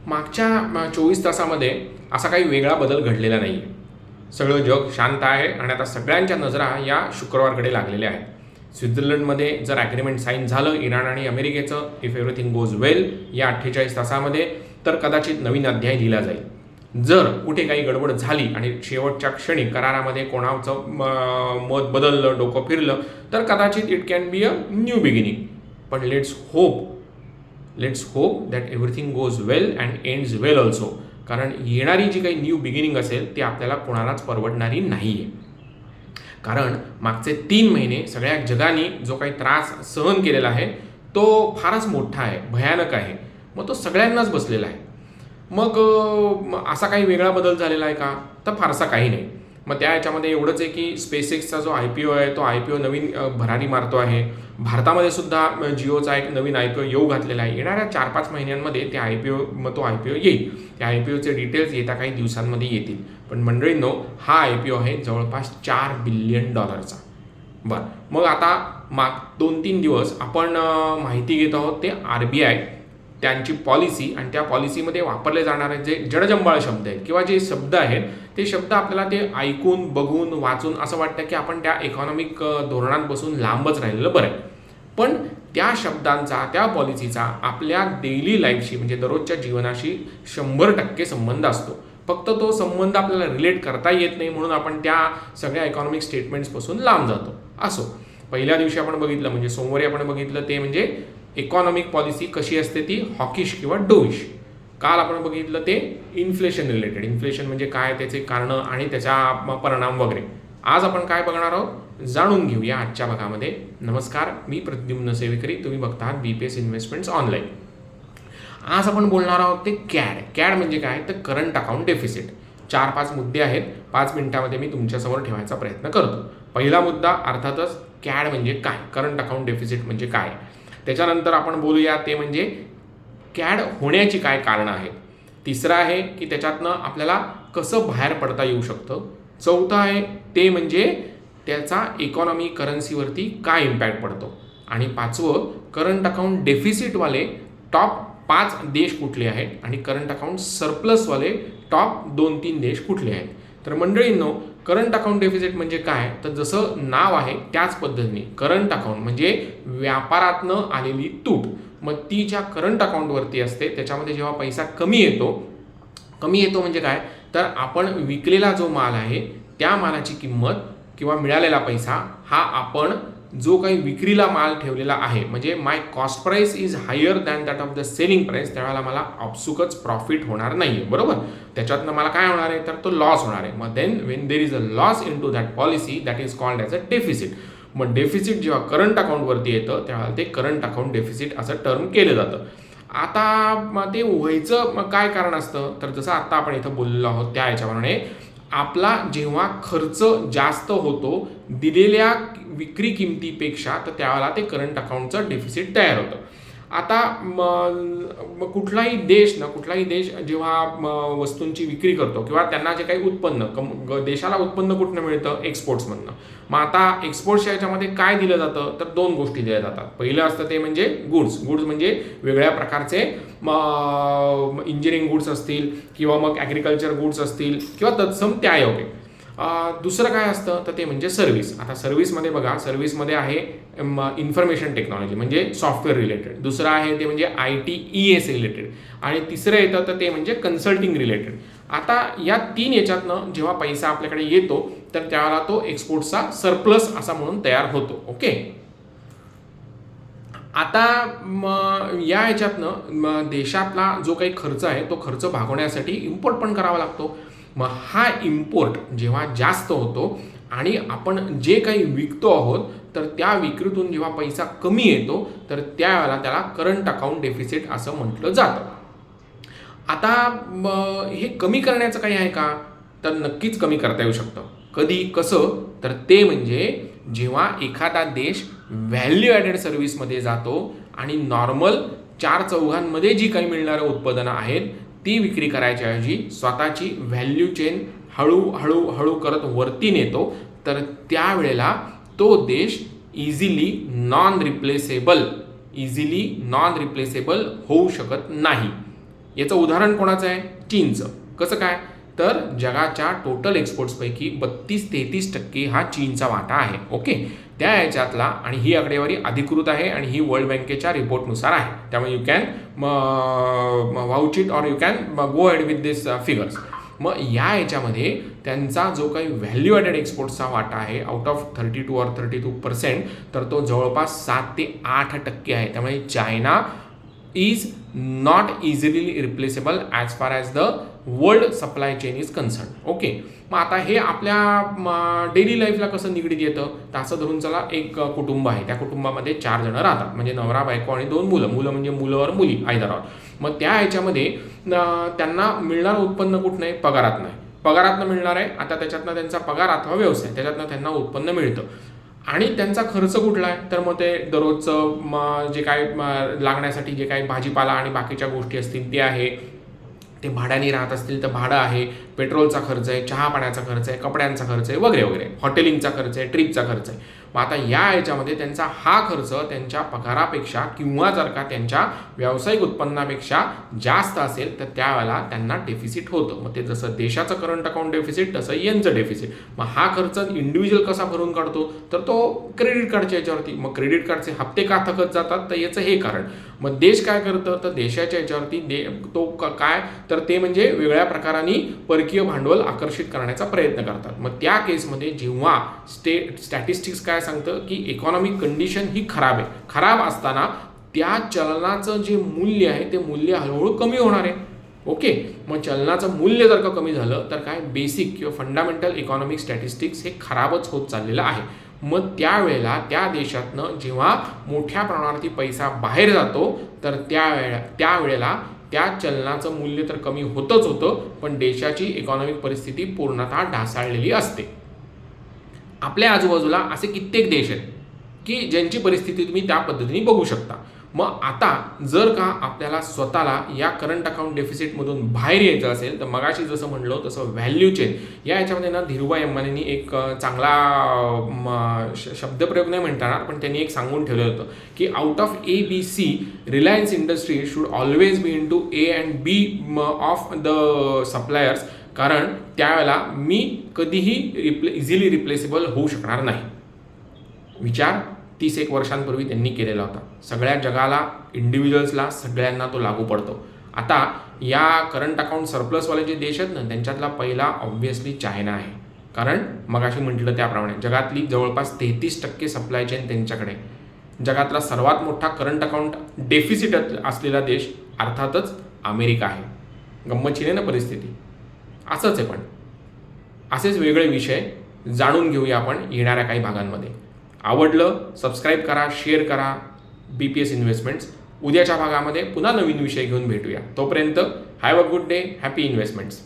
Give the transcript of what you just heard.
मागच्या 24 तासामध्ये असा काही वेगळा बदल घडलेला नाही आहे. सगळं जग शांत आहे आणि आता सगळ्यांच्या नजरा या शुक्रवारकडे लागलेल्या आहेत. स्वित्झर्लंडमध्ये जर ॲग्रीमेंट साईन झालं इराण आणि अमेरिकेचं, इफ एव्हरीथिंग गोज वेल, या 48 तासामध्ये, तर कदाचित नवीन अध्याय लिहिला जाईल. जर कुठे काही गडबड झाली आणि शेवटच्या क्षणी करारामध्ये कोणाचं मत बदललं, डोकं फिरलं, तर कदाचित it can be a new beginning. पण let's hope that everything goes well and ends well also. कारण येणारी जी काही न्यू बिगिनिंग असेल ती आपल्याला कोणालाच परवडणारी नाही आहे. कारण मागचे 3 महिने सगळ्या जगाने जो काही त्रास सहन केलेला आहे तो फारच मोठा आहे, भयानक आहे. मग तो सगळ्यांनाच बसलेला आहे. मग असा काही वेगळा बदल झालेला आहे का? तर फारसा काही नाही. मग त्या याच्यामध्ये एवढंच आहे की स्पेसएक्सचा जो IPO आहे तो IPO नवीन भरारी मारतो आहे. भारतामध्ये सुद्धा जिओचा एक नवीन IPO येऊ घातलेला आहे. येणाऱ्या 4-5 महिन्यांमध्ये ते तो IPO येईल. त्या IPOचे डिटेल्स येत्या काही दिवसांमध्ये येतील. पण मंडळींनो, हा IPO आहे जवळपास $4 बिलियन. बरं, मग आता 2-3 दिवस आपण माहिती घेत आहोत ते RBI, त्यांची पॉलिसी आणि त्या पॉलिसीमध्ये वापरले जाणारे जे जडजंबाळ शब्द आहेत किंवा जे शब्द आहेत ते शब्द आपल्याला ते ऐकून, बघून, वाचून असं वाटतं की आपण त्या इकॉनॉमिक धोरणांपासून लांबच राहिलेलं बरं आहे. पण त्या शब्दांचा, त्या पॉलिसीचा आपल्या डेली लाईफशी म्हणजे दररोजच्या जीवनाशी 100% संबंध असतो. फक्त तो संबंध आपल्याला रिलेट करता येत नाही म्हणून आपण त्या सगळ्या इकॉनॉमिक स्टेटमेंट्सपासून लांब जातो. असो, पहिल्या दिवशी आपण बघितलं म्हणजे सोमवारी आपण बघितलं ते म्हणजे इकॉनॉमिक पॉलिसी कशी असते ती हॉकिश किंवा डोविश. काल आपण बघितलं ते इन्फ्लेशन रिलेटेड. इन्फ्लेशन म्हणजे काय, त्याचे कारणं आणि त्याचा परिणाम वगैरे. आज आपण काय बघणार आहोत जाणून घेऊया आजच्या भागामध्ये. नमस्कार, मी प्रद्युम्न सेवेकरी, तुम्ही बघता BPS इन्व्हेस्टमेंट्स ऑनलाईन. आज आपण बोलणार आहोत ते कॅड म्हणजे काय, तर करंट अकाउंट डेफिसिट. 4-5 मुद्दे आहेत, 5 मिनिटामध्ये मी तुमच्यासमोर ठेवायचा प्रयत्न करतो. पहिला मुद्दा अर्थातच कॅड म्हणजे काय, करंट अकाउंट डेफिसिट म्हणजे काय. त्याच्यानंतर आपण बोलूया ते म्हणजे कॅड होण्याची काय कारणं आहेत. तिसरं आहे की त्याच्यातनं आपल्याला कसं बाहेर पडता येऊ शकतं. चौथं आहे ते म्हणजे त्याचा इकॉनॉमी, करन्सीवरती काय इम्पॅक्ट पडतो. आणि 5वं, करंट अकाउंट डेफिसिटवाले टॉप 5 देश कुठले आहेत आणि करंट अकाउंट सरप्लसवाले टॉप 2-3 देश कुठले आहेत. तर मंडळींनो, करंट अकाउंट डेफिसिट म्हणजे काय, तर जसं नाव आहे त्याच पद्धतीने करंट अकाउंट म्हणजे व्यापारातनं आलेली तूट. मग ती ज्या करंट अकाउंटवरती असते त्याच्यामध्ये जेव्हा पैसा कमी येतो म्हणजे काय, तर आपण विकलेला जो माल आहे त्या मालाची किंमत किंवा मिळालेला पैसा हा आपण जो काही विक्रीला माल ठेवलेला आहे म्हणजे my cost price is higher than that of the selling price, त्यावेळेला मला आपसुकच प्रॉफिट होणार नाही आहे. बरोबर, त्याच्यातनं मला काय होणार आहे तर तो लॉस होणार आहे. मग then when there is a loss in to that policy that is called as a deficit. मग डेफिसिट जेव्हा करंट अकाउंटवरती येतं त्यावेळेला ते करंट अकाउंट डेफिसिट असं टर्म केलं जातं. आता मग ते व्हायचं मग काय कारण असतं, तर जसं आत्ता आपण इथं बोललेलो आहोत त्या याच्याप्रमाणे आपला जेव्हा खर्च जास्त होतो दिलेल्या विक्री किमतीपेक्षा, तर त्यावेळेला ते करंट अकाउंटचं डेफिसिट तयार होतं. आता कुठलाही देश जेव्हा वस्तूंची विक्री करतो किंवा त्यांना जे काही उत्पन्न, देशाला उत्पन्न कुठनं मिळतं, एक्सपोर्ट्समधनं. मग आता एक्सपोर्ट्सच्या याच्यामध्ये काय दिलं जातं तर 2 गोष्टी दिल्या जातात. पहिलं असतं ते म्हणजे गुड्स म्हणजे वेगळ्या प्रकारचे इंजिनिअरिंग गुड्स असतील किंवा मग ॲग्रिकल्चर गुड्स असतील किंवा तत्सम त्यायोगे. दुसरं काय असतं तर ते म्हणजे सर्व्हिस. आता सर्व्हिसमध्ये बघा, सर्व्हिसमध्ये आहे इन्फॉर्मेशन टेक्नॉलॉजी म्हणजे सॉफ्टवेअर रिलेटेड. दुसरं आहे ते म्हणजे IT ES रिलेटेड. आणि तिसरं येतं तर ते म्हणजे कन्सल्टिंग रिलेटेड. आता या 3 याच्यातनं जेव्हा पैसा आपल्याकडे येतो तर त्यावेळेला तो एक्सपोर्टचा सरप्लस असा म्हणून तयार होतो. ओके, आता या ह्याच्यातनं देशातला जो काही खर्च आहे तो खर्च भागवण्यासाठी इम्पोर्ट पण करावा लागतो. मग हा इम्पोर्ट जेव्हा जास्त होतो आणि आपण जे काही विकतो आहोत तर त्या विक्रीतून जेव्हा पैसा कमी येतो तर त्यावेळेला त्याला करंट अकाउंट डेफिसिट असं म्हटलं जातं. आता हे कमी करण्याचं काही आहे का, तर नक्कीच कमी करता येऊ शकतं. कधी, कसं, तर ते म्हणजे जेव्हा एखादा देश व्हॅल्यू ॲडेड सर्व्हिसमध्ये जातो आणि नॉर्मल 4 चौघांमध्ये जी काही मिळणारं उत्पादनं आहेत ती विक्री करायच्या ऐवजी स्वतःची व्हॅल्यू चेन हळूहळू करत वरती नेतो, तर त्यावेळेला तो देश इझिली नॉन रिप्लेसेबल होऊ शकत नाही. याचं उदाहरण कोणाचं आहे? चीनचं. कसं काय? तर जगाच्या टोटल एक्सपोर्ट्सपैकी 32-33% हा चीनचा वाटा आहे. ओके, त्या याच्यातला, आणि ही आकडेवारी अधिकृत आहे आणि ही वर्ल्ड बँकेच्या रिपोर्टनुसार आहे. त्यामुळे you can vouch it or you can go head with this figures. मग या याच्यामध्ये त्यांचा जो काही व्हॅल्यू ॲडेड एक्सपोर्टचा वाटा आहे आउट ऑफ 32 or 32%, तर तो जवळपास 7 ते 8% आहे. त्यामुळे China is not easily replaceable as far as the world supply chain is concerned. Okay, मग आता हे आपल्या डेली लाईफला कसं निगडीत येतं? तर असं धरून चला, एक कुटुंब आहे, त्या कुटुंबामध्ये 4 जण राहतात, म्हणजे नवरा, बायको आणि 2 मुलं. मुलं म्हणजे मुलं और मुली आयदर ऑर. मग त्या ह्याच्यामध्ये त्यांना मिळणारं उत्पन्न कुठं नाही? पगारात नाही. पगारातनं मिळणार आहे. आता त्याच्यातनं त्यांचा पगार अथवा व्यवसाय, त्याच्यातनं त्यांना उत्पन्न मिळतं. आणि त्यांचा खर्च कुठला आहे? तर मग ते दररोजचं जे काय लागण्यासाठी जे काही भाजीपाला आणि बाकीच्या गोष्टी असतील ते आहे. ते भाड्याने राहत असतील तर भाडं आहे, पेट्रोलचा खर्च आहे, चहा पाण्याचा खर्च आहे, कपड्यांचा खर्च आहे, वगैरे वगैरे, हॉटेलिंगचा खर्च आहे, ट्रिपचा खर्च आहे. मग आता या याच्यामध्ये त्यांचा हा खर्च त्यांच्या पगारापेक्षा किंवा जर का त्यांच्या व्यावसायिक उत्पन्नापेक्षा जास्त असेल तर त्यावेळेला त्यांना डेफिसिट होतं. मग ते जसं देशाचं करंट अकाउंट डेफिसिट तसं यांचं डेफिसिट. मग हा खर्च इंडिव्हिज्युअल कसा भरून काढतो? तर तो क्रेडिट कार्डच्या याच्यावरती. मग क्रेडिट कार्डचे हप्ते का थकत जातात? तर याचं हे कारण. मग देश काय करतं? तर देशाच्या याच्यावरती तो काय? तर ते म्हणजे वेगळ्या प्रकाराने परकीय भांडवल आकर्षित करण्याचा प्रयत्न करतात. मग त्या केसमध्ये जेव्हा स्टॅटिस्टिक्स काय सांगतं की इकॉनॉमिक कंडिशन ही खराब आहे, खराब असताना त्या चलनाचं जे मूल्य आहे ते मूल्य हळूहळू कमी होणार आहे. ओके, मग चलनाचं मूल्य जर का कमी झालं तर काय? बेसिक किंवा फंडामेंटल इकॉनॉमिक स्टॅटिस्टिक्स हे खराबच होत चाललेलं आहे. मग त्यावेळेला त्या देशातनं जेव्हा मोठ्या प्रमाणावरती पैसा बाहेर जातो तर त्यावेळेला त्या चलनाचं मूल्य तर कमी होतच होतं, पण देशाची इकॉनॉमिक परिस्थिती पूर्णतः ढासळलेली असते. आपल्या आजूबाजूला असे कित्येक देश आहेत की ज्यांची परिस्थिती तुम्ही त्या पद्धतीने बघू शकता. मग आता जर का आपल्याला स्वतःला या करंट अकाउंट डेफिसिटमधून बाहेर यायचं असेल तर मगाशी जसं म्हणलो तसं व्हॅल्यू चेन या याच्यामध्ये ना धीरूभाई अंबानींनी एक चांगला शब्दप्रयोग नाही म्हणता येणार, पण त्यांनी एक सांगून ठेवलं होतं की out of ABC Reliance industry should always be into A and B of the suppliers, कारण त्यावेळेला मी कधीही इझिली रिप्लेसेबल होऊ शकणार नाही. विचार 31 वर्षांपूर्वी त्यांनी केलेला होता. सगळ्या जगाला, इंडिव्हिज्युअल्सला, सगळ्यांना तो लागू पडतो. आता या करंट अकाउंट सरप्लसवाले जे देश आहेत ना, त्यांच्यातला पहिला ऑब्व्हियसली चायना आहे. कारण मगाशी म्हटलं त्याप्रमाणे जगातली जवळपास 33% सप्लाय चेन त्यांच्याकडे. जगातला सर्वात मोठा करंट अकाउंट डेफिसिट असलेला देश अर्थातच अमेरिका आहे. गंमतशीर आहे ना परिस्थिती. असंच आहे, पण असेच वेगळे विषय जाणून घेऊया आपण येणाऱ्या काही भागांमध्ये. आवडलं सबस्क्राईब करा, शेअर करा. BPS investments. उद्याच्या भागामध्ये पुन्हा नवीन विषय घेऊन भेटूया. तोपर्यंत have a good day, happy investments.